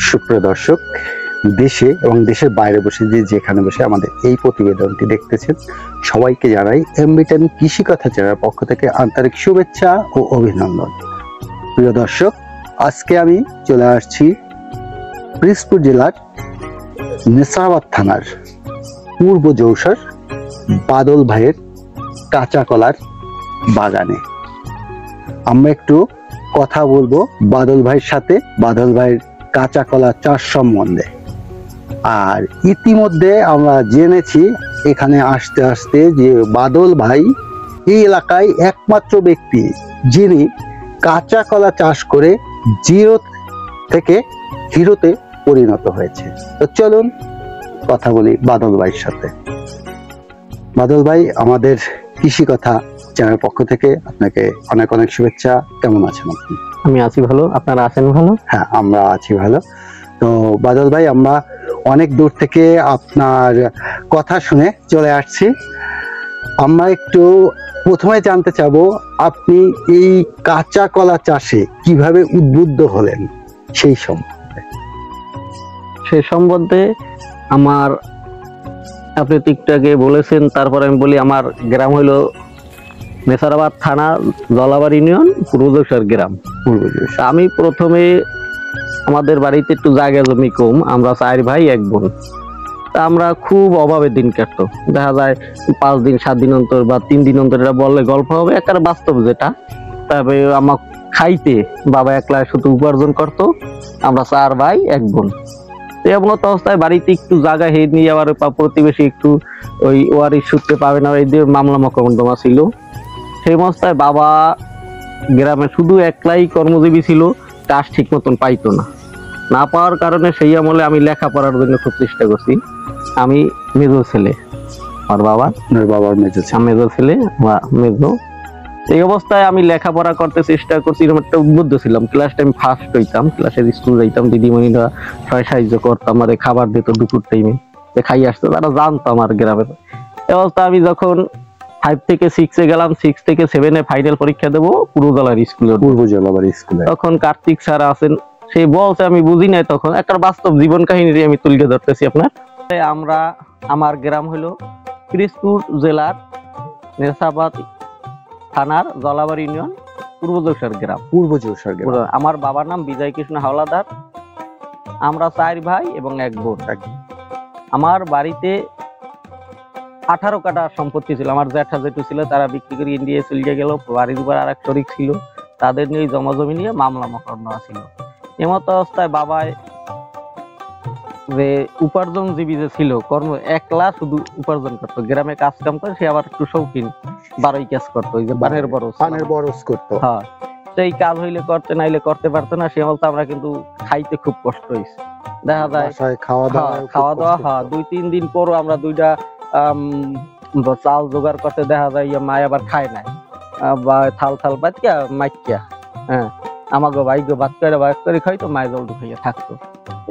সুপ্রিয় দর্শক, দেশে এবং দেশের বাইরে বসে যেখানে বসে আমাদের এই প্রতিবেদনটি দেখতেছেন, সবাইকে জানাই এমবিটান কৃষি কথা চ্যানেলের পক্ষ থেকে আন্তরিক শুভেচ্ছা ও অভিনন্দন। প্রিয় দর্শক, আজকে আমি চলে আসছি পিরোজপুর জেলার নেসারাবাদ থানার পূর্ব জৌসার বাদল ভাইয়ের কাঁচা কলার বাগানে। আমরা একটু কথা বলবো বাদল ভাইয়ের সাথে, বাদল ভাইয়ের কাঁচা কলা চাষ সম্বন্ধে। আর ইতিমধ্যে আমরা জেনেছি এখানে আসতে আসতে যে বাদল ভাই এই এলাকায় একমাত্র ব্যক্তি যিনি কাঁচা কলা চাষ করে জিরো থেকে হিরোতে পরিণত হয়েছে। তো চলুন কথা বলি বাদল ভাইয়ের সাথে। বাদল ভাই, আমাদের কৃষি কথা চ্যানেলের পক্ষ থেকে আপনাকে অনেক অনেক শুভেচ্ছা। কেমন আছেন আপনি? আমি আছি ভালো, আপনারা আছেন ভালো? হ্যাঁ, আমরা আছি ভালো। তো বাদল ভাই, আমরা অনেক দূর থেকে আপনার কথা শুনে চলে আসছি। আমরা একটু প্রথমে জানতে চাবো, আপনি এই কাঁচা কলা চাষে কিভাবে উদ্বুদ্ধ হলেন সেই সম্বন্ধে। সে সম্বন্ধে আমার, আপনি টিকটাকে বলেছেন, তারপর আমি বলি আমার গ্রাম হইল নেসারাবাদ থানা জলাবাড়ি ইউনিয়ন পূর্ব জৌসার গ্রাম। তা আমি প্রথমে আমাদের বাড়িতে একটু জায়গা জমি কম, আমরা 4 ভাই 1 বোন। তা আমরা খুব অভাবে দিন কাটতো, দেখা যায় 5 দিন 7 দিন অন্তর বা 3 দিন অন্তর, এটা বললে গল্প হবে, একটা বাস্তব যেটা। তবে আমার খাইতে বাবা একলা শুধু উপার্জন করতো, আমরা 4 ভাই 1 বোন। এমত অবস্থায় বাড়িতে একটু জায়গা হেয়ে নিয়ে আবার প্রতিবেশী একটু ওই ওয়ারিশ সূত্রে পাবে না, এই দিয়ে মামলা মোকদ্দমা ছিল। সেই অবস্থায় বাবা গ্রামে শুধু একলাই কর্মজীবী ছিল, চাষ ঠিক মতন পাইতো না পাওয়ার কারণে সেই আমলে আমি লেখাপড়ার জন্য খুব চেষ্টা করছি। আমি মেজো ছেলে, আমার বাবার মেজো ছেলে বা মেজো। এই অবস্থায় আমি লেখাপড়া করতে চেষ্টা করছি, এরকম একটা উদ্বুদ্ধ ছিলাম। ক্লাস টাইম ফার্স্ট হইতাম, ক্লাসের স্কুল যাইতাম, দিদিমণিরা সবাই সাহায্য করতাম, আমাদের খাবার দিত দুপুর টাইমে, খাই আসতো, তারা জানতো আমার গ্রামের। এই অবস্থা আমি যখন 5 থেকে 6-এ গেলাম, 6 থেকে 7-এ ফাইনাল পরীক্ষা দেবো পূর্ব জলাবাড়ি স্কুলে। তখন কার্তিক স্যার আছেন, সেই বলছে, আমি বুঝি নাই তখন, একটা বাস্তব জীবন কাহিনী আমি তুলে ধরতেছি আপনার। আমার গ্রাম হলো পিরোজপুর জেলার নেসারাবাদ থানার জলাবাড়ি ইউনিয়ন পূর্ব জৌসার গ্রাম। আমার বাবার নাম বিজয় কৃষ্ণ হাওলাদার। আমরা 4 ভাই এবং 1 বোন। আমার বাড়িতে 18 কাঠা সম্পত্তি ছিল। আমার জ্যাঠা জেঠু ছিল, তারা বিক্রি করে ইন্ডিয়া চলে গেল। বাড়ির উপর আর এক শরিক ছিল, তাদের নিয়ে জমা জমি নিয়ে মামলা মোকদ্দমা ছিল। এমত অবস্থায় বাবায় যে উপার্জনজীবী যে ছিল, একলা শুধু উপার্জন করতো, গ্রামে কাজ কাম করে, সে আবার একটু শৌখিন বারোই কাজ করতো, ওই যে পানের বরজ করতো। হ্যাঁ, সেই কাজ হইলে করতে, নাইলে করতে পারতো না। সে বলতো আমরা কিন্তু খাইতে খুব কষ্ট হয়েছে, দেখা যায় খাওয়া দাওয়া। হ্যাঁ, 2-3 দিন পরও আমরা 2টা চাল জোগাড় করতে, দেখা যায় মায় আবার খায় নাই, বা থাল বাচ্চা মাইকা, হ্যাঁ, আমাকে ভাইকে ভাত করে খাইতো, মায় জল ঢুকাইয়া থাকতো।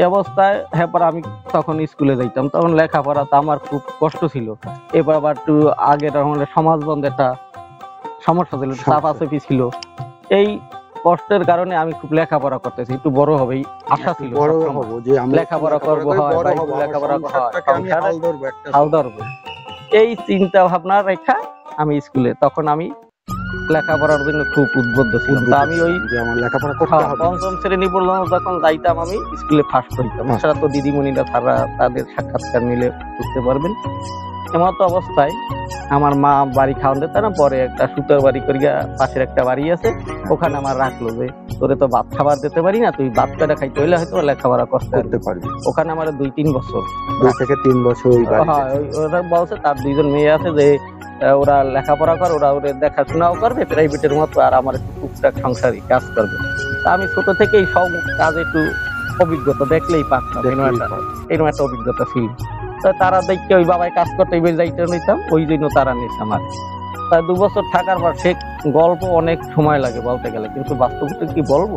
এই অবস্থায় হ্যাঁ, আমি তখন স্কুলে যাইতাম, তখন লেখাপড়া তো আমার খুব কষ্ট ছিল। এবার আবার একটু আগের সমাজ বন্ধ একটা সমস্যা ছিল, চাপাচাপি ছিল। এই কষ্টের কারণে আমি খুব লেখাপড়া করতেছি, একটু বড় হবে আশা ছিল, লেখাপড়া করবো, হাল ধরবো, এই চিন্তা ভাবনা রেখা আমি স্কুলে, তখন আমি লেখাপড়ার জন্য খুব উদ্বুদ্ধ ছিলাম। তা আমি ওই লেখাপড়া করতে হবে, 5ম শ্রেণী পর্যন্ত যখন যাইতাম আমি স্কুলে ফার্স্ট হইতাম। এছাড়া তো দিদিমণিরা তারা তাদের সাক্ষাৎকার নিলে বুঝতে পারবেন। এমত অবস্থায় আমার মা বাড়ি খাওয়ান দিত না, পরে একটা সুতার বাড়ি করিয়া পাশের একটা বাড়ি আছে, ওখানে আমার রাখলো যে তোরে তো ভাত খাবার দিতে পারি না, তুই ভাত কাটা খাইতে হইলে হয়তো লেখাপড়া করতে পারবি। ওখানে আমার 2-3 বছর, 2 থেকে 3 বছর। হ্যাঁ, ওরা বলছে তার 2জন মেয়ে আছে, যে ওরা লেখাপড়া করে, ওরা দেখাশোনাও করবে প্রাইভেটের মতো, আর আমার একটু টুকটাক সংসারী কাজ করবে। তা আমি ছোট থেকেই সব কাজ একটু অভিজ্ঞতা, দেখলেই পারতাম, এরকম একটা অভিজ্ঞতা ছিল। তারা দেখতে ওই বাবাই কাজ করতে যাইতে নিতাম, ওই জন্য তারা নিচ্ছে আমার। তাই 2 বছর থাকার পর সে গল্প অনেক সময় লাগে বলতে গেলে, কিন্তু বাস্তবতা কি বলবো?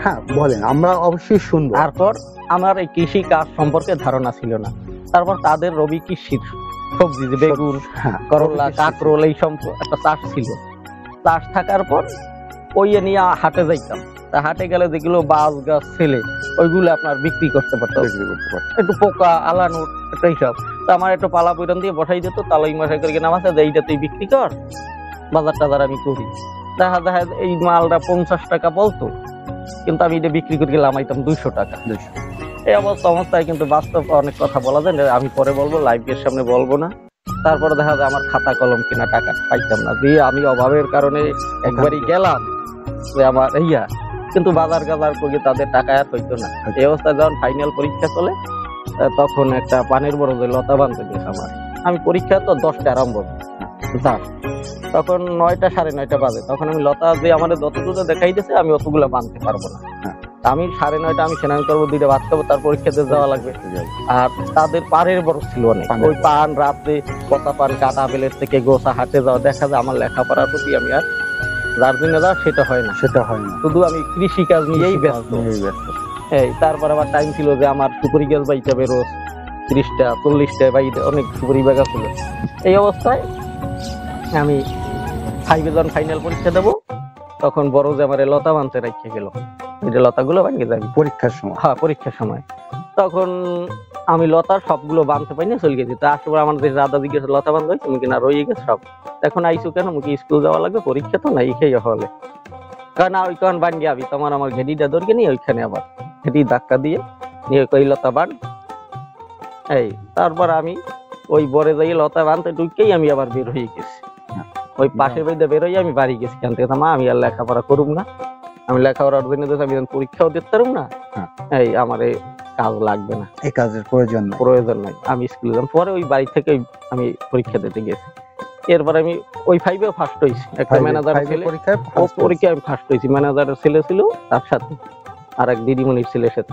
হ্যাঁ বলেন, আমরা অবশ্যই শুনবো। তারপর আমার এই কৃষি কাজ সম্পর্কে ধারণা ছিল না। তারপর তাদের রবি কৃষির সবজি, বেগুন, করলা, কাঁকরোল, এই সব একটা চাষ ছিল। চাষ থাকার পর ওই নিয়ে হাটে যাইতাম। তা হাটে গেলে যেগুলো বাঁশ গাছ ছেলে, ওইগুলো আপনার বিক্রি করতে পারতো, বিক্রি করতে পারতো। একটু পোকা আলানুট একটা হিসাব। তো আমার একটু পালা বইরান দিয়ে বসাই দিত, তালাই মাসাই করে নাম আছে যে এইটা তুই বিক্রি কর, বাজার টাজার আমি করি। দেখা দেখা এই মালটা 50 টাকা বলতো, কিন্তু আমি এটা বিক্রি করে লামাইতাম 200 টাকা। এই অবস্থায় কিন্তু বাস্তব অনেক কথা বলা যায়, আমি পরে বলবো, লাইভের সামনে বলবো না। তারপরে দেখা যায় আমার খাতা কলম কিনা টাকা পাইতাম না, দিয়ে আমি অভাবের কারণে একবারই গেলাম যে আমার কিন্তু বাজার গাজার করে তাদের টাকা আর হইতো না। এই অবস্থায় যখন ফাইনাল পরীক্ষা চলে, তখন একটা পানের বড় যে লতা বাঁধতে দিয়েছে আমার। আমি পরীক্ষা তো 10টা আরম্ভ যাক, তখন 9টা 9:30 বাজে। তখন আমি লতা যে আমাদের যতটুকু দেখাই দিয়েছে আমি অতগুলো বাঁধতে পারবো না। আমি 9:30 আমি স্নান করবো, 2টা ভাত খাবো, তার পরীক্ষাতে যাওয়া লাগবে। আর তাদের পানের বড় ছিল অনেক, ওই পান রাত্রে কথা পান কাটা বেলের থেকে গোসা হাটে যাওয়া, দেখা যায় আমার লেখাপড়ার প্রতি আমি আর যার জন্য যাওয়া সেটা হয় না, শুধু আমি কৃষি কাজ নিয়েই ব্যস্ত। এই তারপর আবার টাইম ছিল যে আমার সুপারি গাছ বাইতে হবে রোজ 30টা 40টা বাইতে, অনেক সুপারি বাগা ছিল। এই অবস্থায় আমি 5 যখন ফাইনাল পরীক্ষা দেবো, তখন বড় যে আমার লতা বানতে রেখে গেল, এই যে লতাগুলো ভাঙে যাবে পরীক্ষার সময়। হ্যাঁ, পরীক্ষার সময়। তখন আমি লতার সবগুলো বাঁধতে পারি না, চলে গেছি। তা আসলে আমার যে দাদা জিজ্ঞেস লতা বান্ধ তুমি কিনা রয়ে গেছে সব, এখন আইসো কেন, মুখে স্কুল যাওয়া লাগবে, পরীক্ষা তো নাই খেয়ে হলে। কারণ ওই কারণ বান যাবি তোমার আমার ঘেটিটা দরকে নিয়ে ওইখানে আবার ঘেটি ধাক্কা দিয়ে নিয়ে কই লতা বান। এই তারপর আমি ওই বরে যাই লতা বানতে ঢুকেই আমি আবার বের হয়ে গেছি, ওই পাশের বাড়িতে বের হয়ে আমি বাড়ি গেছি। কেন থেকে মা আমি আর লেখাপড়া করুম না, আমি লেখাপড়ার জন্য আমি পরীক্ষাও দিতে পারুম না, এই আমার কাজ লাগবে না, এই কাজের প্রয়োজন নাই, আমি স্কুলে যাম। পরে ওই বাড়ি থেকে আমি পরীক্ষা দিতে গেছি। এরপরে আমি ওই 5-এও ফার্স্ট হয়েছি, একটা ম্যানেজার ছেলে পরীক্ষায় আমি ফার্স্ট হয়েছি, ম্যানেজারের ছেলে ছিল তার সাথে আর এক দিদিমণির ছেলের সাথে।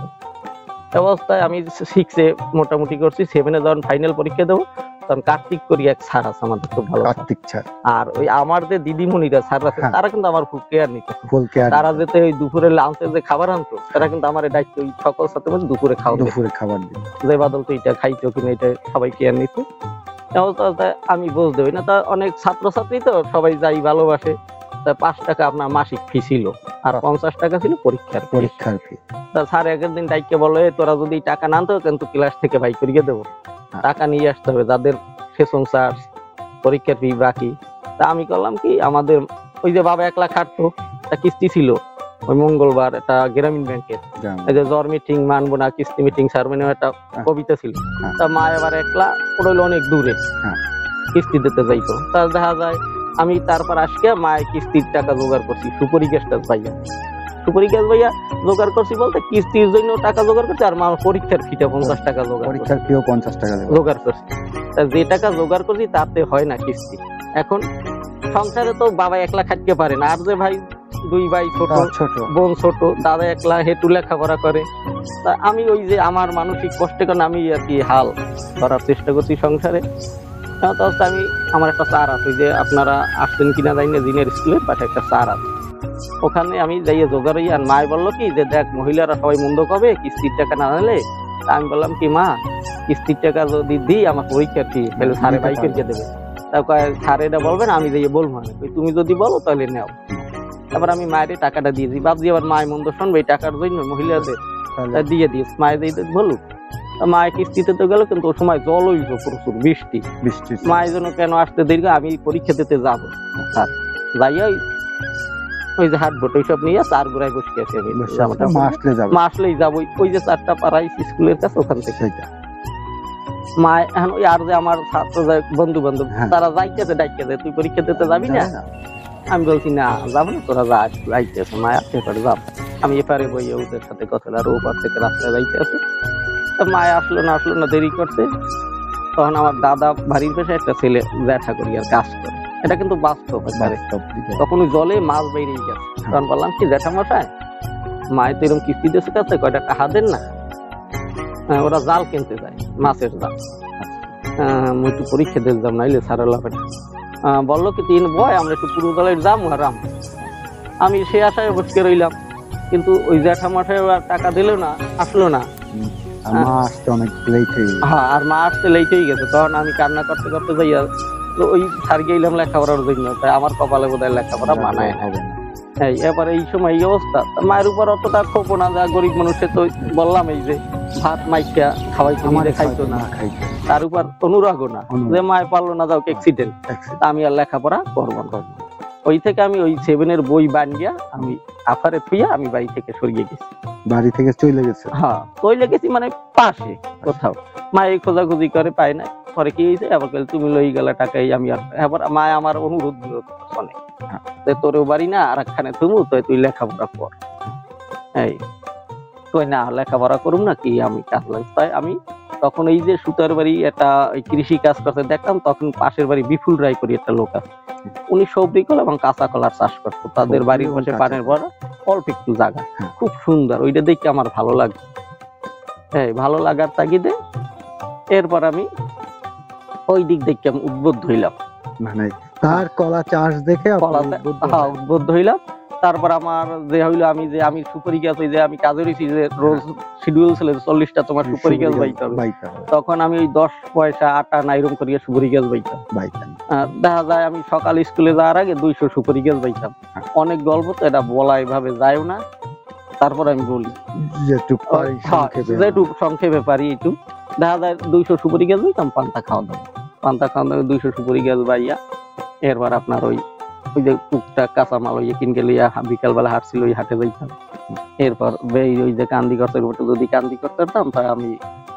অবস্থায় আমি 6-এ মোটামুটি করছি। 7-এ যখন ফাইনাল পরীক্ষা দেবো, তখন কার্তিক করি এক স্যার আছে আমাদের, খুব ভালো কার্তিক স্যার। আর ওই আমার যে দিদিমণিরা স্যার আছে তারা কিন্তু আমার ফুল কেয়ার নিত, তারা যেতে ওই দুপুরে লাঞ্চে যে খাবার আনতো, তারা কিন্তু আমার দায়িত্ব ওই সকল সাথে দুপুরে খাবার দিত, যে বাদল তো এটা খাইতো কিনা এটা সবাই কেয়ার নিত। আমি বুঝতে পারি না, তা অনেক ছাত্রছাত্রী তো সবাই যাই ভালোবাসে। তা 5 টাকা আপনার মাসিক ফি ছিল, আর 50 টাকা ছিল পরীক্ষার ফি। তা স্যার একদিন ডাইকে বলে, তোরা যদি টাকা না আনতো কিন্তু ক্লাস থেকে বাই করিয়ে দেবো, টাকা নিয়ে আসতে হবে, যাদের সেশন চার্জ পরীক্ষার ফি বাকি। তা আমি করলাম কি, আমাদের ওই যে বাবা 1 লাখ খাটতো, তা কিস্তি ছিল ওই মঙ্গলবার একটা গ্রামীণ ব্যাংকের, এই যে জ্বর মিটিং মানবো না কিস্তি মিটিং স্যার মানে একটা কবিতা ছিল। তা মা এবার 1 লাখ ওটা অনেক দূরে কিস্তি দিতে যাইতো। তা দেখা যায় আমি তারপর আজকে মায়ের কিস্তির টাকা জোগাড় করছি, সুপারি গ্যাস ভাইয়া জোগাড় করছি বলতে কিস্তির জন্য টাকা জোগাড় করছি, আর মা পরীক্ষার ফিটা 50 টাকা জোগাড় করছি। যে টাকা জোগাড় করছি তাতে হয় না কিস্তি। এখন সংসারে তো বাবা 1 লাখ খাটতে পারে না, আর যে ভাই 2 ভাই ছোট বোন ছোট, দাদা 1 লাখ হেঁটু লেখাপড়া করে। তা আমি ওই যে আমার মানসিক কষ্টের কারণে আমি আর কি হাল ধরার চেষ্টা করছি সংসারে। আমি আমার একটা স্যার আছে, যে আপনারা আসছেন কিনা জানি না, জিনের স্কুলের পাশে একটা স্যার আছে, ওখানে আমি যাইয়ে জোগাড় হই। আর মায় বললো কি যে দেখ মহিলারা সবাই মন্দ কবে কিস্তির টাকা না নিলে। আমি বললাম কি মা, কিস্তির টাকা যদি দিই আমার পরীক্ষার ফি তাহলে স্যারে বাই করে দেবে। তারপর স্যার এটা বলবেন, আমি যাইয়ে বলবো না, তুমি যদি বলো তাহলে নেও। তারপর আমি মায়ের টাকাটা দিয়েছি, ভাবছি আবার মায় মন্দ শুনবে এই টাকার জন্য মহিলাদের, দিয়ে দিয়েছি মায়ের দিয়ে বলুক। মায়ের কিস্তিতে তো গেল, কিন্তু ওই সময় জল হইল প্রচুর, বৃষ্টি মায়ের জন্য কেন আসতে দীর্ঘ, আমি পরীক্ষা দিতে যাবো। যাইয়া ওই যে হাট ভোট ওইসব নিয়ে 4 গোড়ায় বসে গেছে, আমি আসলেই যাবো ওই যে 4টা পাড়াই স্কুলের কাছে, ওখান থেকে মা এখন ওই আর যে আমার ছাত্র বন্ধু বান্ধব তারা যাইতেছে ডাইতেছে, তুই পরীক্ষা দিতে যাবি না? আমি বলছি না যাবো না, তোরা যাইতেছে মা আসতে পারে যাব। আমি এপারে বইয়ে ওদের সাথে কথা, আর ওপার থেকে রাস্তায় যাইতে আছে। মায় আসলো না দেরি করছে। তখন আমার দাদা বাড়ির পেশে একটা ছেলে জ্যাঠা করি আর কাজ করে, এটা কিন্তু বাস্তব। তখন ওই জলে মাছ বেরিয়ে গেছে। তখন বললাম কি জ্যাঠা মশাই, মায়ের তো এরকম কিস্তি দিয়েছে কাছে, কয়টা টাকা দেন না। ওরা জাল কিনতে যায়, মাছের জাল। মুই একটু পরীক্ষা দিতে যাম, নাইলে সারা লাভেটা বললো কি 3 বয় আমরা একটু পুরো দলের যাম হারাম। আমি সে আশায় বসে রইলাম, কিন্তু ওই জ্যাঠা মশাই টাকা দিল না, আসলো না। আর মা আসতে লেট হয়ে গেছে। তখন আমি কান্না করতে করতে যাইয়া ওই স্যার গেলাম লেখাপড়ার জন্য, তাই আমার কপালে বোধহয় লেখাপড়া মানায় হবে না। এবার এই সময় এই অবস্থা, তা মায়ের উপর অতটা ক্ষোভ না, যা গরিব মানুষে তো বললাম এই যে ভাত মাইকা খাওয়াইতো নিজে খাইতো না, তার উপর অনুরাগ না যে মায় পারলো না, যাও অ্যাক্সিডেন্ট, আমি আর লেখাপড়া করবো না। ওই থেকে আমি ওই 7 বই বানিয়ে আমি আফারে থুইয়া আমি বাড়ি থেকে সরিয়ে গেছি। বাড়ি থেকে চলে গেছে? হ্যাঁ, চলে গেছি মানে পাশে কোথাও। মায়ের খোঁজাখুঁজি করে পাই না, পরে কি হয়েছে আবার তুমি লই গেলে টাকাই, আমি আর এবার মায় আমার অনুরোধ শোনে, তোরেও বাড়ি না আর একখানে থুমু, তো তুই লেখাপড়া কর। এই তুই না লেখাপড়া করুম না কি, আমি কাজ লাগছে। তাই আমি তখন এই যে সুতার বাড়ি একটা কৃষি কাজ করতে দেখতাম, তখন পাশের বাড়ি বিপুল রায় করি একটা লোক আছে, উনি সবজি কলা এবং কাঁচা কলার চাষ করতো। তাদের বাড়ির পাশে পানের ভরা অল্প একটু জায়গা, খুব সুন্দর, ওইটা দেখে আমার ভালো লাগছে। হ্যাঁ, ভালো লাগার তাগিদে এরপর আমি ওই দিক দেখে আমি উদ্বুদ্ধ হইলাম, মানে তার কলা চাষ দেখে উদ্বুদ্ধ হইলাম। তারপর আমার যে হইলো, আমি সুপারি গাছ, ওই যে আমি কাজে রয়েছি যে রোজ শিডিউল ছিল 40টা তোমার সুপারি গাছ বাইতে হবে, তখন আমি ওই 10 পয়সা আটা নাইরম করিয়া সুপারি গাছ বাইতাম। দেখা যায় আমি সকাল স্কুলে যাওয়ার আগে 200 সুপারি গাছ বাইতাম। অনেক গল্প তো, এটা বলা এভাবে যায়ও না, তারপর আমি বলি যেটুকু সংক্ষেপে পারি একটু। দেখা যায় 200 সুপারি গাছ বাইতাম, পান্তা খাওয়া দাওয়া 200 সুপারি গাছ বাইয়া এরপর আপনার ওই যে টুকটাক কাঁচামাল ওই কিনকে লইয়া বিকাল বেলা হাঁটছিল, ওই হাটে যাইতাম। এরপর ওই যে কান্দি করতে যদি কান্দি করতে পারতাম, তাই আমি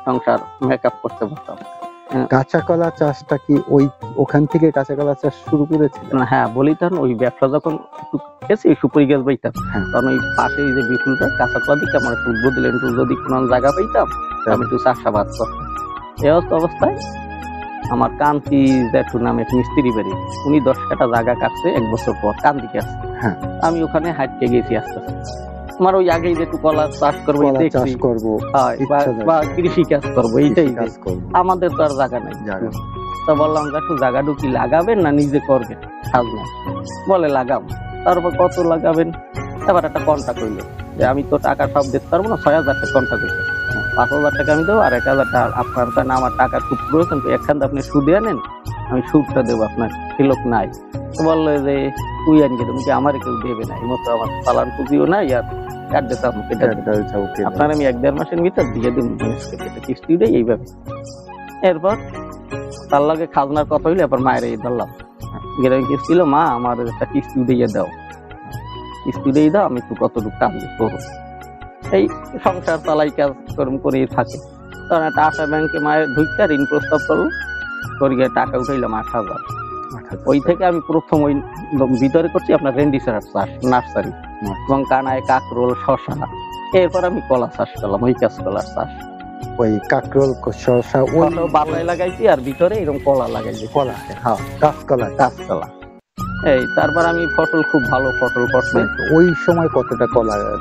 সংসার মেকআপ করতে পারতাম। কাঁচা কলা চাষটা কি ওখান থেকে কাঁচা কলা চাষ শুরু করেছিল? হ্যাঁ, বলি তখন ওই ব্যবসা যখন গেছি ওই সুপারি গাছ বাইতাম, তখন ওই পাশে ওই যে বিপুলটা কাঁচা কলা দিকে আমার একটু উদ্বোধ দিলেন, একটু যদি কোনো জায়গা পাইতাম আমি একটু চাষাবাদ করতাম। এই অবস্থায় আমার কান্তি জেঠু নামে এক মিস্ত্রি বাড়ি, উনি 10 কাঠা জায়গা কাটছে 1 বছর পর কান্দি কাছে, আমি ওখানে হাঁটতে গেছি আস্তে আস্তে। আমার ওই আগেই যে একটু কলা চাষ করবো বা কৃষি কাজ করবো, এইটাই আমাদের তো আর জায়গা নাই। তো বললাম একটু জায়গা ঢুকি লাগাবেন না নিজে করবেন কাজ না, বলে লাগাম। তারপর কত লাগাবেন, এবার একটা কন্ট্রাক্ট হইলো যে আমি তো টাকা সব দিতে পারবো না, 6000 টাকা কন্ট্রাক্ট হইলো, 5000 টাকা আমি দেবো আর 1000 টাকা আপনার, কারণ আমার টাকা খুব প্রয়োজন, তো একখান আপনি সুদে আনেন, আমি সুদটা দেবো, আপনার লোক নাই। তো বললো যে তুই আনকে, তুমি কি আমার কেউ দেবে না, এই মতো আমার চালান পুঁজিও নাই, আর আপনার আমি 1-1.5 মাসের ভিতর দিয়ে দিন কিস্তি দেয় এইভাবে। এরপর তার লাগে খাজনার কথা হইলে এবার মায়ের এই ধরলাম, গ্রামে কিস্তি ছিল, মা আমার একটা কিস্তি দিয়ে দাও, কিস্তি দিয়ে দাও, আমি একটু কতটুকু কাজ করবো, এই সংসার চালাই কাজ কর্ম করে থাকে। তখন একটা আশা ব্যাংকে মায়ের ঢুকতে ঋণ প্রস্তাব করলো, করিয়ে টাকা উঠাইলাম 8000। ওই থেকে আমি প্রথম ওই ভিতরে করছি আপনার রেন্ডিসার চাষ, নার্সারি এবং কানায় কাকরোল শশা। এরপর আমি কলা চাষ করলাম, ওই কাঁচ কলার চাষ, ওই কাকরোল শশা ওই বাতায় লাগাইছি, আর ভিতরে এরকম কলা লাগাইছি, কলা, হ্যাঁ কাঁচকলা। এই তারপর আমি ফসল খুব ভালো ফসল করছি। ওই সময় কতটা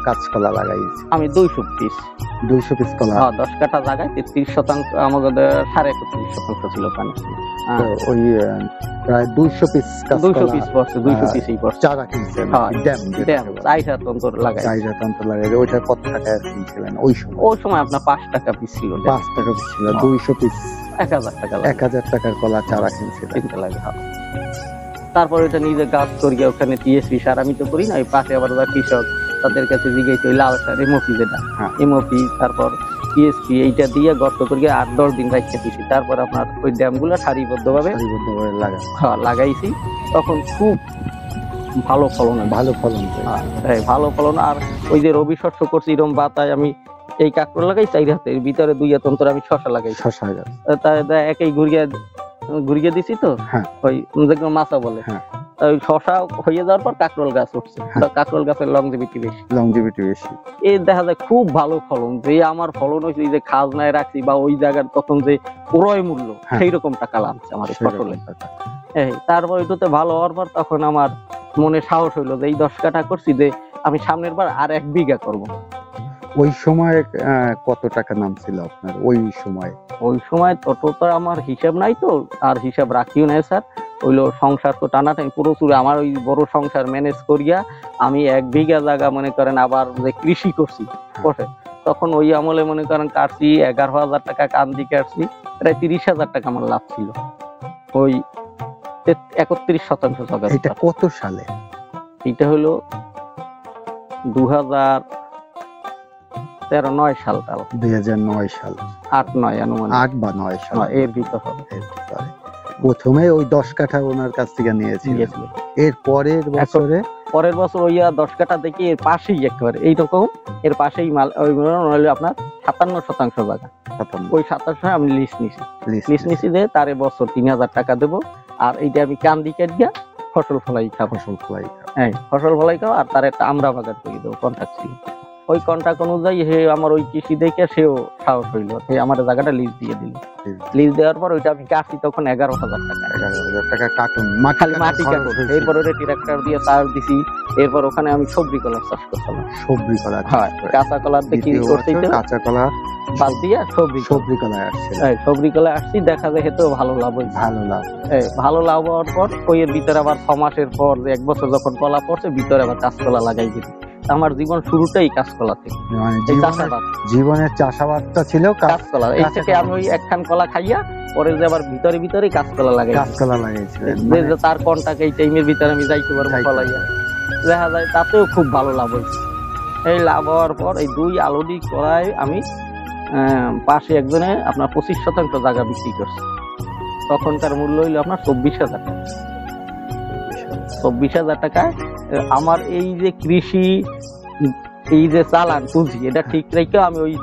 কাঁচকলা লাগাইছি? আমি 200 পিস কলা, 10 কাঠা জায়গায় 33% আমাদের 31.5% ছিল পানি। ওই প্রায় 200 পিস পড়ছে, 200 পিসই পড়ছে। চারা কিনছেন? ড্যাম 4 তন্তর লাগাই, ওইটা কত টাকা কিনছিলেন ওই সময়? ওই সময় আপনার 5 টাকা পিস ছিল, 5 টাকা পিস ছিল, 200 পিস 1000 টাকার কলা চারা কিনছিলেন। তারপর এটা নিজে গাছ করিয়া ওখানে টিএসপি সার আমি তো করি না, ওই পাশে আবার কৃষক, তাদের কাছে জিজ্ঞেস ওই লাল সার এমওপি যেটা, এমওপি তারপর টিএসপি এইটা দিয়ে গর্ত করিয়া 8-10 দিন রাখতে দিছি। তারপর আপনার ওই ড্যামগুলো সারিবদ্ধভাবে লাগাইছি, তখন খুব ভালো ফলন ভালো ফলন। আর ওই যে রবি শস্য করছি এরকম বাতায়, আমি এই কাঁকড় লাগাই 4 হাতে, ভিতরে 2 তন্তর আমি শশা লাগাই, একই ঘুরিয়ে দিছি তো, ওই মাছা বলে, ওই শশা হয়ে যাওয়ার পর কাকরোল গাছ উঠছে, কাকরোল গাছের লংজিভিটি বেশি। এই দেখা যায় খুব ভালো ফলন, যে আমার ফলন হয়েছে যে খাজনায় রাখছি বা ওই জায়গার তখন যে ক্রয় মূল্য সেই রকম টাকা লাগছে আমার ফসলে। তারপর এটাতে ভালো হওয়ার পর তখন আমার মনে সাহস হইলো যে এই 10 কাঠা করছি, যে আমি সামনের বার আর 1 বিঘা করবো। ওই সময় কত টাকা নাম ছিল আপনার? ওই সময় তো আমার হিসাব নাই, তো আর হিসাব রাখিও নাই স্যার, হইলো সংসার তো টানাটানি প্রচুর, আমার ওই বড় সংসার ম্যানেজ করিয়া আমি 1 বিঘা জায়গা মনে করেন আবার যে কৃষি করছি, তখন ওই আমলে মনে করেন কাটছি 11,000 টাকা, কান্দি কাটছি প্রায় 30,000 টাকা আমার লাভ ছিল ওই 31% জায়গা। এটা কত সালে? এটা হলো 2009 সাল 2009 সাল 8-9 আনুমানিক 8 বা 9 সাল এর ভিতর হবে। এর ভিতরে। প্রথমে ওই 10 কাঠা ওনার কাছ থেকে নিয়েছিলেন, এর পরের বছরে পরের বছর ওই 10 কাঠা থেকে এর পাশেই একেবারে এইরকম এর পাশেই মাল ওই হলো আপনার 57% জায়গা, ওই 27 আমি লিজ নিছি যে তার বছর 3000 টাকা দেবো, আর এইটা আমি কান্দি কাটিয়া ফসল ফলাই খাবো, হ্যাঁ ফসল ফলাই খাবো, আর তার একটা আমরা বাগান করে দেবো কন্ট্রাক্ট ছিল। ওই কন্ট্রাক্ট অনুযায়ী হে আমার ওই কৃষি দেখে সেও সাহস হইল, সে আমার জায়গাটা লিজ দিয়ে দিল। লিজ দেওয়ার পর ওইটা আমি কাটি তখন 11,000 টাকা, 11,000 টাকা কাটুন খালি মাটি কাটুন। এরপর ওটা ট্রাক্টর দিয়ে সার দিছি, এরপর ওখানে আমি সবজি কলার চাষ করতাম। সবজি কলা, হ্যাঁ কাঁচা কলার দেখি করতেই কাঁচা কলা বাদ দিয়ে সবজি কলা আসছে, সবজি কলা আসছি, দেখা যায় হেতেও ভালো লাভ হয়েছে। ভালো লাভ হওয়ার পর ওই এর ভিতরে আবার 6 মাসের পর 1 বছর যখন কলা পড়ছে ভিতরে আবার কাঁচকলা লাগাই দিই। আমার জীবন শুরুটাই কাঁচকলা থেকে, জীবনের চাষাবাদটা ছিল কাঁচকলা। এই থেকে আমি ওই একখান কলা খাইয়া পরে যে আবার ভিতরে কাঁচকলা লাগাইছিলেন, তার কন্টাক্ট এই টাইমের ভিতরে আমি যাইতে পারবো ফলাইয়া, দেখা যায় তাতেও খুব ভালো লাভ হয়েছে। এই লাভ হওয়ার পর এই 2 আলুডি করায় আমি পাশে একজনে আপনার 25% জায়গা বিক্রি করছে, তখনকার মূল্য হইলো আপনার 24,000 টাকা। 24,000 টাকায় আমার এই যে কৃষি এই যে চালান পুঁজি এটা ঠিক রেখে আমি ওই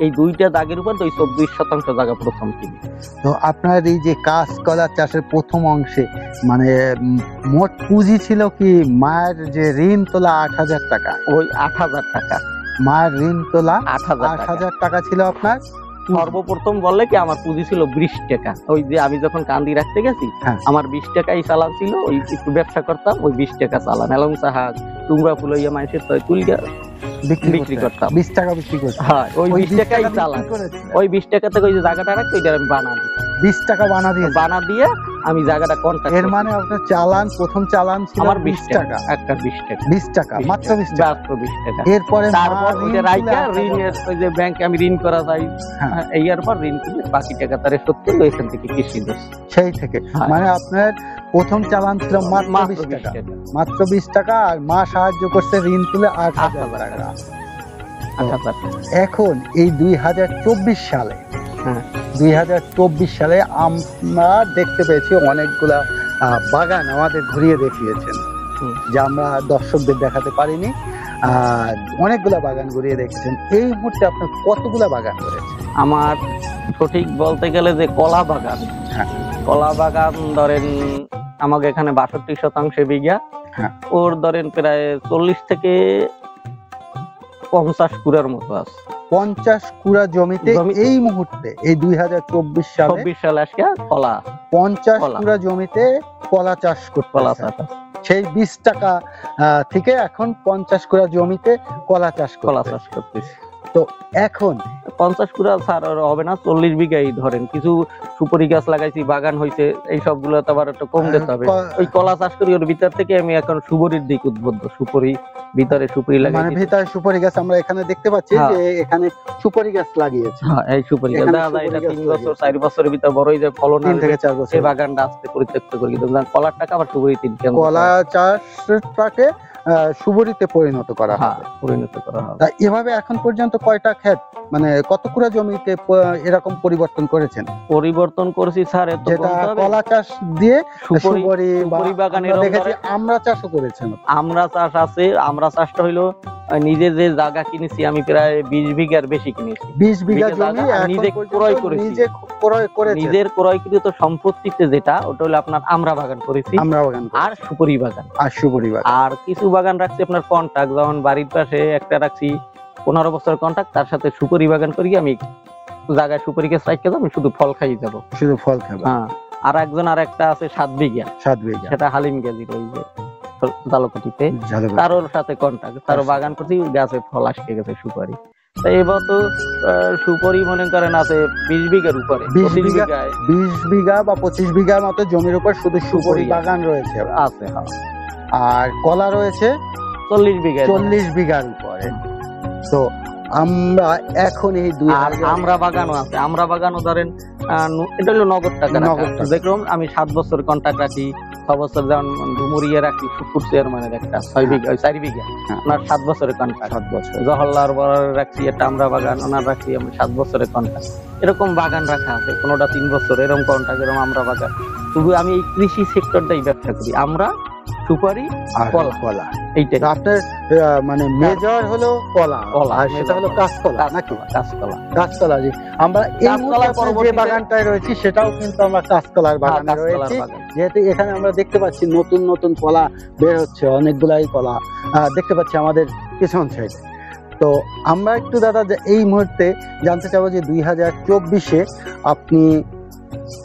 এই 2টা দাগের উপর ওই 24% জায়গা প্রথম কিনি। তো আপনার এই যে কাঁচকলা চাষের প্রথম অংশে মানে মোট পুঁজি ছিল কি মায়ের যে ঋণ তোলা 8,000 টাকা? ওই 8,000 টাকা মায়ের ঋণ তোলা 8,000 টাকা ছিল আপনার সর্বপ্রথম। বললে কি আমার পুঁজি ছিল 20 টাকা, ওই যে আমি যখন কান্দি রাখতে গেছি আমার 20 টাকাই চালান ছিল, ওই একটু ব্যবসা করতাম, ওই 20 টাকা চালান এলং শাক টুমরা ফুল হইয়া মানুষের তুলগা বিক্রি করতাম, 20 টাকা বিক্রি করতাম। হ্যাঁ ওই 20 টাকাই চালান, ওই 20 টাকা থেকে ওই যে জায়গাটা রাখতে ওইটা আমি বানা দিই, 20 টাকা বানা দিয়ে আমি জায়গাটা কন্ট্রাক্ট। এর মানে আপনার চালান প্রথম চালান ছিল আমার 20 টাকা, একটা 20 টাকা, 20 টাকা মাত্র 20 টাকা। এরপরে তারপর ওই রাইকা ঋণের ওই যে ব্যাংকে আমি ঋণ করা যাই, এই এর পর ঋণ কিনে বাকি টাকা তারে শোধ করলে এখান থেকে কৃষি দোষ সেই থেকে। মানে আপনার প্রথম চালান ছিল মাত্র 20 টাকা, মাত্র 20 টাকা, আর মা সাহায্য করছে ঋণ তুলে 8,000 টাকা। এখন এই 2024 সালে 2024 সালে আমরা দেখতে পেয়েছি অনেকগুলা বাগান আমাদের ঘুরিয়ে দেখিয়েছেন, যা আমরা দর্শকদের দেখাতে পারিনি। অনেকগুলা বাগান ঘুরিয়ে দেখেছেন। এই মুহূর্তে আপনার কতগুলা বাগান রয়েছে? আমার সঠিক বলতে গেলে যে কলা বাগান, কলা বাগান ধরেন আমাকে এখানে 62% বিঘা, ওর ধরেন প্রায় 40 থেকে 50 কুড়ার মতো আছে। 50 কুড়া জমিতে এই মুহূর্তে এই 2024 সালে আজকে কলা 50 কুড়া জমিতে কলা চাষ করতে, সেই 20 টাকা থেকে এখন 50 কুড়া জমিতে কলা চাষ করতেছে। তো এখন 50 কুড়া ছাড় হবে না, 40 বিঘাই ধরেন। কিছু সুপারি গাছ লাগাইছি, বাগান হয়েছে, এই সবগুলো তো আবার একটু কম দিতে হবে। ওই কলা চাষ করি, ওর ভিতর থেকে আমি এখন সুপারির দিক উদ্বুদ্ধ। সুপারি ভিতরে সুপারি লাগাই, মানে ভিতরে সুপারি গাছ আমরা এখানে দেখতে পাচ্ছি যে এখানে সুপারি গাছ লাগিয়েছে। হ্যাঁ এই সুপারি গাছ দাদা এটা 3 বছর 4 বছরের ভিতর বড় হয়ে যায়, ফলন 3 থেকে 4 বছর। এই বাগানটা আস্তে পরিত্যক্ত করি, কিন্তু কলার টাকা আবার সুপারি 3 কেন কলা চাষটাকে সুপারিতে পরিণত করা হবে। তা এভাবে এখন পর্যন্ত কয়টা ক্ষেত, মানে কত কুড়া জমিতে এরকম পরিবর্তন করেছেন? পরিবর্তন করেছি স্যার, এত যেটা কলা চাষ দিয়ে সুপারি বাগানের দেখেছি আমরা চাষও করেছেন। আমরা চাষ আছে, আমরা চাষটা হইলো নিজে যে জায়গা কিনেছি আমি প্রায় 20 বিঘার বেশি কিনেছি। 20 বিঘা জমি নিজে ক্রয় করেছি, নিজের ক্রয়কৃত সম্পত্তিতে যেটা ওটা হলো আপনার আমরা বাগান করেছি, আর সুপারি বাগান, আর কিছু বাগান রাখছি আপনার কন্টাক্ট, যেমন বাড়ির পাশে একটা রাখছি 15 বছর কন্টাক্ট, তার সাথে সুপারি বাগান করি। আমি জায়গায় সুপারি গাছ রাখতে যাবো, আমি শুধু ফল খাই যাবো, শুধু ফল খাবো। হ্যাঁ, আর একজন আর একটা আছে 7 বিঘা, সেটা হালিম গাজী রয়েছে জালকাঠিতে, তারোর সাথে কন্টাক্ট, তার বাগান করছি, গাছে ফল আসতে গেছে সুপারি। এবার তো সুপারি মনে করেন আছে 20 বিঘার উপরে, 20 বিঘা বা 25 বিঘার মতো জমির উপর শুধু সুপারি বাগান রয়েছে আছে। আর কলা রয়েছে 40 বিঘার উপরে। তো আমরা এখন এই আমরা বাগানও আছে, আমরা বাগানও ধরেন এটা হলো নগদ টাকা, যেরকম আমি 7 বছর কন্ট্রাক্ট রাখি, 6 বছর যেমন ডুমুরিয়া রাখি শুকুর চেয়ারম্যানের একটা 6 বিঘা 4 বিঘা হ্যাঁ। ওনার 7 বছরের কন্ট্রাক্ট। 7 বছর। জহরলাল বড়ার রাখছি একটা আমরা বাগান, ওনার রাখছি আমি 7 বছরের কন্ট্রাক্ট। এরকম বাগান রাখা আছে, কোনোটা 3 বছর, এরকম কন্ট্রাক্ট, এরকম আমরা বাগান। তবু আমি এই কৃষি সেক্টরটাই ব্যবসা করি, আমরা সুপারি আর কলা। কলা। এইটাই তো আপনার মানে মেজর হলো কলা, কলা, আর সেটা হলো কাঁচকলা নাকি? কাঁচকলা। কাঁচকলা, জি। আমরা এই কাঁচকলার মুহূর্তে আপনার যে পরবর্তীতে- বাগানটায় রয়েছি সেটাও কিন্তু আমরা কাঁচকলার বাগানে কাঁচকলার রয়েছি। বাগান। যেহেতু এখানে আমরা দেখতে পাচ্ছি নতুন নতুন কলা বের হচ্ছে, অনেকগুলাই কলা দেখতে পাচ্ছি আমাদের পিছন সাইডে। তো আমরা একটু দাদা যে এই মুহূর্তে জানতে চাবো যে 2024-এ আপনি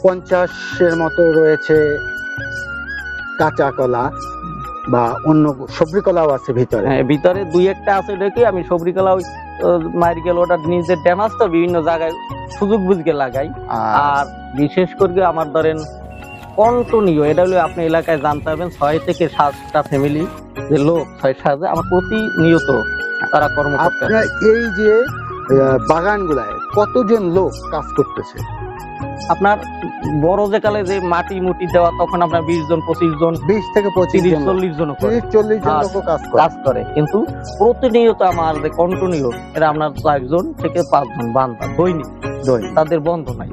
50-এর মতো রয়েছে কাঁচা কলা বা অন্য সবজি কলাও আছে ভিতরে। হ্যাঁ, ভিতরে 2-1টা আছে দেখে আমি সবজি কলা ওই মারি গেল, ওটা নিজের ড্যামাজ তো বিভিন্ন জায়গায় সুযোগ বুঝকে লাগাই। আর বিশেষ করে আমার ধরেন কন্টিনিউ, এটা হলো আপনি এলাকায় জানতে পারবেন 6 থেকে 7টা ফ্যামিলি যে লোক 6-7 আমার প্রতিনিয়ত তারা কর্মকর্তা। আপনার এই যে বাগানগুলায় কতজন লোক কাজ করতেছে? আপনার বড় যে কালে যে মাটি মুটি দেওয়া, তখন আপনার 20 জন 25 জন 20 থেকে 25 জন, 30-40 জন 30-40 জন লোক কাজ করে। কাজ করে। কিন্তু প্রতিনিয়ত আমার যে কন্টিনিউ এরা আপনার 4 জন থেকে 5 জন বান্ধা দৈনিক, তাদের বন্ধ নাই।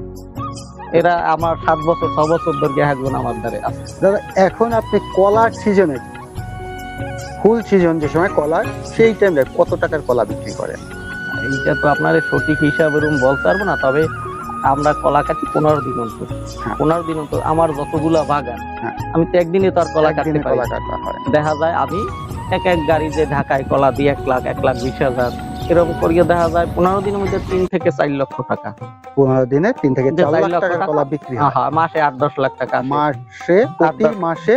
এরা আমার 7 বছর 6 বছর ধরে একজন আমার দ্বারে আছে। দাদা এখন আপনি কলার সিজনে, ফুল সিজন যে সময় কলার, সেই টাইমে কত টাকার কলা বিক্রি করেন? এইটা তো আপনার সঠিক হিসাব এরকম বলতে পারবো না, তবে আমরা কলা কাটি 15 দিন অন্তর। হ্যাঁ। 15 দিন অন্তর আমার যতগুলা বাগান, হ্যাঁ। আমি তো একদিনে তো আর কলা কাটতে একদিনে পারি কলা না। কাটা হয়। দেখা যায় আমি এক গাড়ি যে ঢাকায় কলা দিয়ে 1 লাখ 1,20,000 এরকম করিয়ে দেখা যায় 15 দিনের মধ্যে 3 থেকে 4 লক্ষ টাকা। 15 দিনে 3 থেকে 4 4 লাখ লক্ষ টাকার টাকা। কলা বিক্রি হয়। হ্যাঁ, মাসে 8-10 লাখ টাকা আসে। মাসে, প্রতি 8-10 মাসে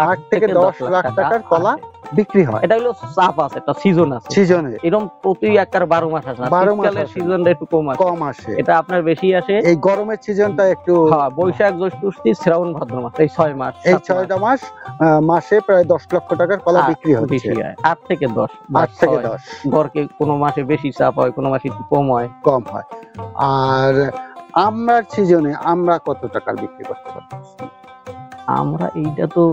8 থেকে 10 লাখ টাকার কলা আসে। বিক্রি হয় এটা হলো চাপ আছে, একটা সিজন আছে। সিজনে। এরকম প্রতি একবার 12 মাস আসে না, 12 মাস শীতকালের আসে না। সিজনটা একটু কম আসে। কম আসে। এটা আপনার বেশি আসে এই গরমের সিজনটা একটু, হ্যাঁ, বৈশাখ জ্যৈষ্ঠ শ্রাবণ ভাদ্র মাস, এই 6 মাস, এই 7 মাস 6টা মাস মাসে প্রায় 10 লক্ষ টাকার কলা বিক্রি হচ্ছে। বেশি হয় 8 থেকে 10, 8 থেকে 10 গড়কে কোনো মাসে বেশি চাপ হয়, কোনো মাসে একটু কম হয়। কম হয়। আর আমরার সিজনে আমরা কত টাকার বিক্রি করতে পারি? আমরা এইটা তো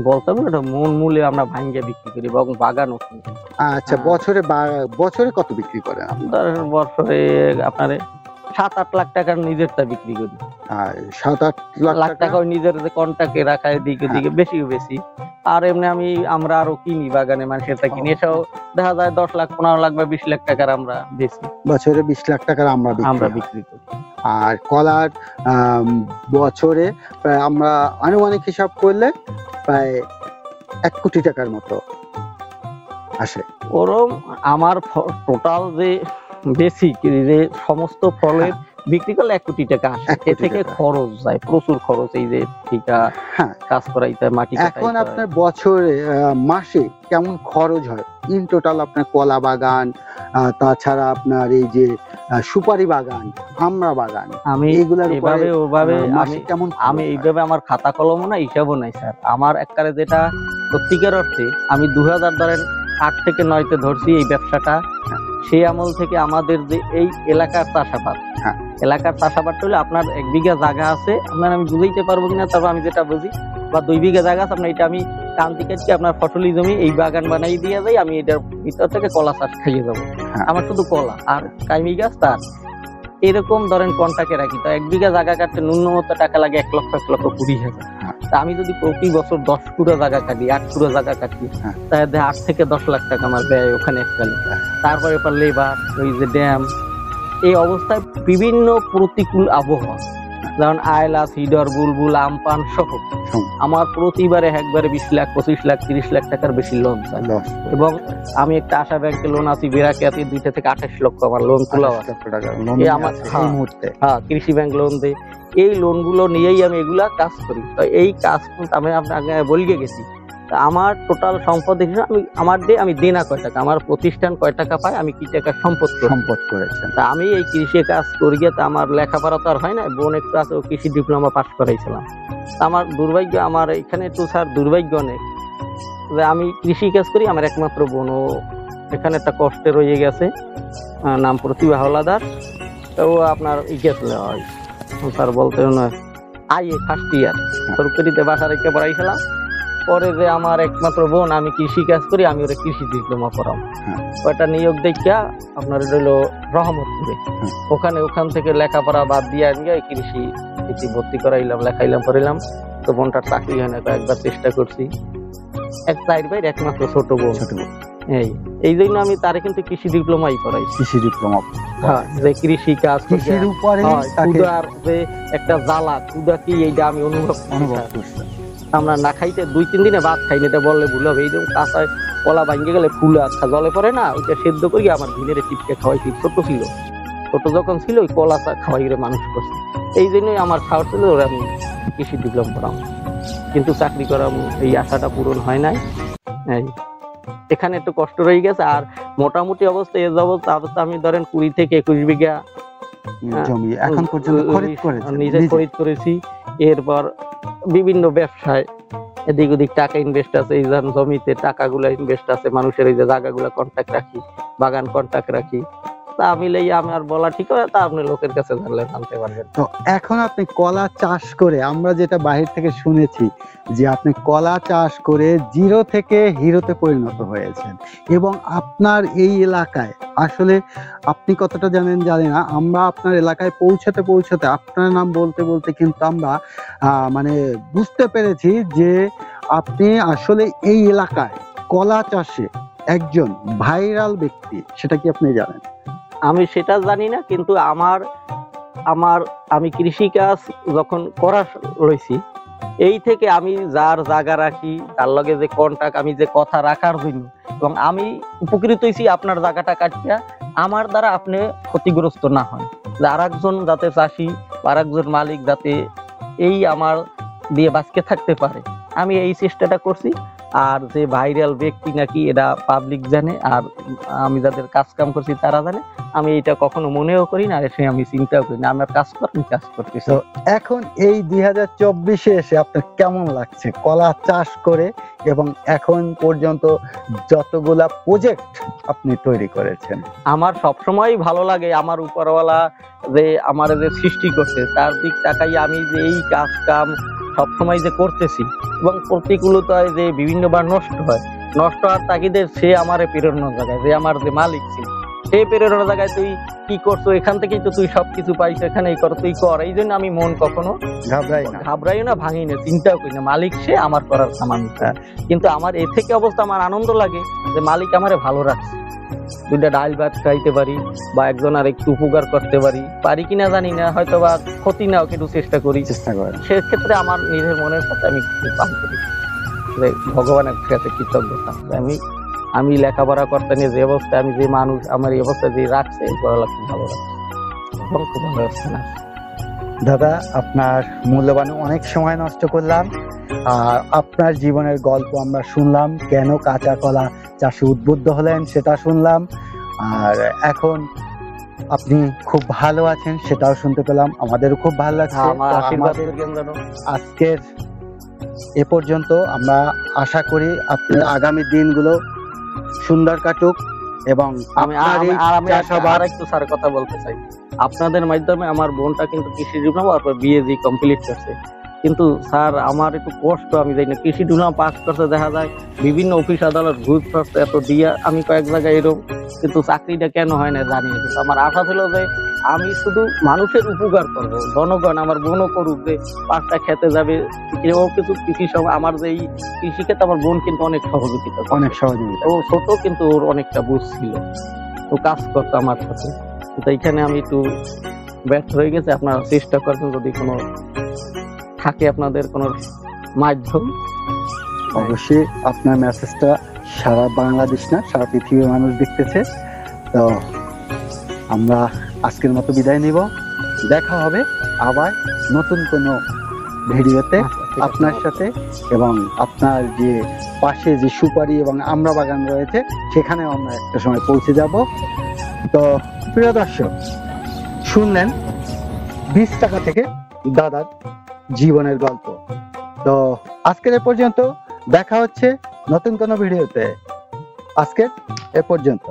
বলতে পারবো না, মন মূল্যে আমরা ভাঙ্গে বিক্রি করি এবং বাগানও কিনি। আচ্ছা, বছরে কত বিক্রি করেন আপনি? ধরেন বছরে আপনার 7-8 লাখ টাকার নিজেরটা বিক্রি করি। আর 7-8 লাখ লাখ টাকা টাকা। ওই নিজের যে কন্টাক্টে রাখা, এদিকে দিকে বেশি। আর এমনি আমরা আরো কিনি, বাগানে মানুষেরটা কিনি, এসব দেখা যায় 10 লাখ 15 লাখ বা 20 লাখ টাকার আমরা বেশি, বছরে 20 লাখ টাকার আমরা আমরা বিক্রি হয়। বিক্রি করি। আর কলার বছরে প্রায় আমরা আনুমানিক হিসাব করলে প্রায় 1 কোটি টাকার মতো আসে। ওরম আমার টোটাল যে বেসিক যে সমস্ত ফলের বিক্রি করলে 1 কোটি টাকা আসে। 1 কোটি এ থেকে টাকা। খরচ যায়, প্রচুর খরচ, এই যে ঠিকা হ্যাঁ। কাজ করাইতে, মাটি এখন কাটাইতে হয়। আপনার বছরে মাসে কেমন খরচ হয় ইন টোটাল? আপনার কলা বাগান, তাছাড়া আপনার এই যে সুপারি বাগান, আমড়া বাগান, আমি এইগুলার উপরে এভাবে ওভাবে মাসে কেমন খরচ আমি হয়? এইভাবে আমার খাতা কলমও না, হিসাবও নাই স্যার। আমার একবারে যেটা সত্যিকার অর্থে আমি 2000 ধরেন 8 থেকে 9-তে ধরছি এই ব্যবসাটা। সেই আমল থেকে আমাদের যে এই এলাকার চাষাবাদ, হ্যাঁ। এলাকার চাষাবাদ হলে আপনার 1 বিঘা জায়গা আছে, আপনার আমি বুঝাইতে পারবো কিনা, তারপর আমি যেটা বুঝি, বা 2 বিঘা জায়গা আছে আপনার, এটা আমি কান্তি কাটকে আপনার ফসলি জমি এই বাগান বানাই দিয়ে যাই, আমি এটার ভিতর থেকে কলা চাষ খাইয়ে যাবো। হ্যাঁ। আমার শুধু কলা আর কাইমি গাছ, তার এরকম ধরেন কন্টাক্টে রাখি। তো 1 বিঘা জায়গা কাটতে ন্যূনতম টাকা লাগে 1,20,000। হ্যাঁ। তা আমি যদি প্রতি বছর 10 কুড়া জায়গা কাটি, 8 কুড়া জায়গা কাটি, হ্যাঁ। তাহলে 8 থেকে 10 লাখ টাকা আমার ব্যয় ওখানে এককালে। তারপরে এবার লেবার, ওই যে ড্যাম, এই অবস্থায় বিভিন্ন প্রতিকূল আবহাওয়া, যেমন আয়লা, সিডর, বুলবুল, আমপান সহ আমার প্রতিবারে একবারে 20 লাখ 25 লাখ 30 লাখ টাকার বেশি লোন যায়। লস। এবং আমি একটা আশা ব্যাংকে লোন আছি, বেরাকিয়াতে 2 থেকে 28 লক্ষ আমার লোন তোলা আছে। 28 লক্ষ টাকা লোন এই আমার- এই হ্যাঁ। মুহূর্তে। হ্যাঁ, কৃষি ব্যাংক লোন দেয়। এই লোনগুলো নিয়েই আমি এগুলা কাজ করি। তো এই কাজ আমি আপনাকে বলিয়ে গেছি। তা আমার টোটাল সম্পদ হিসেবে আমি দেনা কয় টাকা, আমার প্রতিষ্ঠান কয় টাকা পায়, আমি কি টাকা সম্পদ করি। সম্পদ করেছেন। তা আমি এই কৃষি কাজ করি গিয়ে, তা আমার লেখাপড়া তো আর হয় না, বোন একটু আছে, ও কৃষি ডিপ্লোমা পাস করাইছিলাম। তা আমার দুর্ভাগ্য, আমার এখানে একটু স্যার দুর্ভাগ্য অনেক, যে আমি কৃষি কাজ করি, আমার একমাত্র বোন ও এখানে একটা কষ্টে রয়ে গেছে, নাম প্রতিভা হাওলাদার। তো ও আপনার গেছিল, স্যার বলতে নয়, আইএ ফার্স্ট ইয়ার সরকারিতে বাসা রেখে পড়াইছিলাম। পরে যে আমার একমাত্র বোন, আমি কৃষি কাজ করি, আমি ওরা কৃষি ডিপ্লোমা পড়াম। ওটা নিয়োগ দেখা আপনার হলো রহমতপুরে, ওখান থেকে লেখাপড়া বাদ দিয়ে নিয়ে কৃষি ভর্তি করাইলাম, লেখাইলাম, পড়াইলাম। তো বোনটার চাকরি হয় না, কয়েকবার চেষ্টা করছি। এক চার ভাইয়ের একমাত্র ছোট বোন। এই জন্য আমি তারে কিন্তু কৃষি ডিপ্লোমাই করাই। কৃষি ডিপ্লোমা, হ্যাঁ, যে কৃষি কাজ, কৃষির উপরে ক্ষুধার যে একটা জ্বালা, ক্ষুধা কি এইটা আমি অনুভব করছি। আমরা না খাইতে 2-3 দিনে ভাত খাইনি, এটা বললে ভুল হবে। এইরকম কাঁচায় কলা ভাঙ্গে গেলে ফুলে জলে পড়ে না, ওইটা সেদ্ধ করি আমার ভিনের চিপকে খাওয়াইছি। ছোট যখন ছিল ওই কলা খাওয়াই করে মানুষ করছে। এই জন্যই আমার সাহস ছিল আমি কৃষি ডিপ্লোমা করাম, কিন্তু চাকরি করাম এই আশাটা পূরণ হয় নাই। এখানে একটু কষ্ট রয়ে গেছে। আর মোটামুটি অবস্থা এ অবস্থা আমি ধরেন 20 থেকে 21 বিঘা জমি এখন পর্যন্ত নিজে খরিদ করেছি। এরপর বিভিন্ন ব্যবসায় এদিক ওদিক টাকা ইনভেস্ট আছে, এই জমিতে টাকাগুলো ইনভেস্ট আছে, মানুষের এই যে জায়গাগুলো কন্ট্যাক্ট রাখি, বাগান কন্ট্যাক্ট রাখি। তা মিলেই আমার বলা ঠিক হয়, তা আপনি লোকের কাছে জানতে পারবেন। তো এখন আপনি কলা চাষ করে, আমরা যেটা বাহির থেকে শুনেছি যে আপনি কলা চাষ করে জিরো থেকে হিরোতে পরিণত হয়েছেন, এবং আপনার এই এলাকায় আসলে আপনি কতটা জানেন জানি না, আমরা আপনার এলাকায় পৌঁছাতে আপনার নাম বলতে বলতে কিন্তু আমরা মানে বুঝতে পেরেছি যে আপনি আসলে এই এলাকায় কলা চাষে একজন ভাইরাল ব্যক্তি। সেটা কি আপনি জানেন? আমি সেটা জানি না, কিন্তু আমি কৃষি কাজ যখন করা রয়েছি, এই থেকে আমি যার জায়গা রাখি, তার লগে যে কন্টাক্ট, আমি যে কথা রাখার জন্য, এবং আমি উপকৃত হয়েছি আপনার জায়গাটা কাটিয়া আমার দ্বারা আপনি ক্ষতিগ্রস্ত না হয়, যে আর একজন যাতে চাষি, আর একজন মালিক যাতে এই আমার দিয়ে বাঁচকে থাকতে পারে, আমি এই চেষ্টাটা করছি। আর যে ভাইরাল ব্যক্তি নাকি এটা পাবলিক জানে, আর আমি যাদের কাজ কাম করছি তারা জানে, আমি এটা কখনো মনেও করি না, এসে আমি চিন্তাও করি না। আমার কাজ করতেছি। তো এখন এই 2024-এ এসে আপনার কেমন লাগছে কলা চাষ করে, এবং এখন পর্যন্ত যতগুলা প্রজেক্ট আপনি তৈরি করেছেন? আমার সবসময় ভালো লাগে, আমার উপরওয়ালা যে আমার যে সৃষ্টি করছে তার দিক তাকাই আমি যে এই কাজ কাম সবসময় যে করতেছি, এবং প্রতিকূলতায় যে বিভিন্নবার নষ্ট হওয়ার তাগিদে সে আমার প্রেরণার জায়গায়, যে আমার যে মালিক ছিল সে প্রেরণার জায়গায়, তুই কি করছো, এখান থেকেই তো তুই সবকিছু পাইছ, এখানে এই কর, তুই কর। এই জন্য আমি মন কখনো ঘাবড়াই না, ভাঙি না, চিন্তাও করি না। মালিক সে, আমার করার সামান। কিন্তু আমার এ থেকে অবস্থা আমার আনন্দ লাগে যে মালিক আমারে ভালো রাখছে, 2টা ডাল ভাত খাইতে পারি, বা একজন আর একটু উপকার করতে পারি কিনা জানি না, হয়তো বা ক্ষতি নাও কিন্তু চেষ্টা করেন। সেক্ষেত্রে আমার নিজের মনের সাথে আমি পান করি, ভগবানের কাছে কৃতজ্ঞতা। আমি লেখাপড়া করতে নিয়ে যে অবস্থায়, আমি যে মানুষ আমার এই অবস্থা যে রাখছে, পড়ালেখা ভালো রাখছে এবং খুব ভালো রাখছে না। দাদা, আপনার মূল্যবান অনেক সময় নষ্ট করলাম, আর আপনার জীবনের গল্প আমরা শুনলাম, কেন কাঁচা কলা চাষে উদ্বুদ্ধ হলেন সেটা শুনলাম, আর এখন আপনি খুব ভালো আছেন সেটাও শুনতে পেলাম, আমাদেরও খুব ভালো লাগছে। আজকের এ পর্যন্ত। আমরা আশা করি আপনার আগামী দিনগুলো সুন্দর কাটুক, এবং আমি আরেকটু স্যার কথা বলতে চাই। আপনাদের মাধ্যমে আমার বোনটা কিন্তু কৃষি ডিপ্লোমা তারপর বিএসসি কমপ্লিট করছে, কিন্তু স্যার আমার একটু কষ্ট, আমি জানি না, কৃষি ডিপ্লোমা পাস করতে দেখা যায় বিভিন্ন অফিস আদালত ঘুষ করতে এত দিয়া, আমি কয়েক জায়গায় এরকম, কিন্তু চাকরিটা কেন হয় না জানি না। কিন্তু আমার আশা ছিল যে আমি শুধু মানুষের উপকার করবো, জনগণ আমার বোনও করুক, যে 5টা খেতে যাবে, কেউ কিছু কৃষি সময় আমার যে এই কৃষি ক্ষেত্রে আমার বোন কিন্তু অনেক সহযোগিতা, ও ছোট কিন্তু ওর অনেকটা বুঝ ছিল, ও কাজ করতো আমার সাথে। তো এইখানে আমি একটু ব্যর্থ হয়ে গেছে। আপনারা চেষ্টা করবেন, যদি কোনো থাকে আপনাদের কোনো মাধ্যম, অবশ্যই আপনার মেসেজটা সারা বাংলাদেশ না সারা পৃথিবীর মানুষ দেখতেছে। তো আমরা আজকের মতো বিদায় নিব, দেখা হবে আবার নতুন কোনো ভিডিওতে আপনার সাথে, এবং আপনার যে পাশে যে সুপারি এবং আমড়া বাগান রয়েছে সেখানেও আমরা একটা সময় পৌঁছে যাব। তো প্রিয় দর্শক, শুনলেন 20 টাকা থেকে দাদার জীবনের গল্প। তো আজকের এ পর্যন্ত, দেখা হচ্ছে নতুন কোনো ভিডিওতে। আজকের এ পর্যন্ত।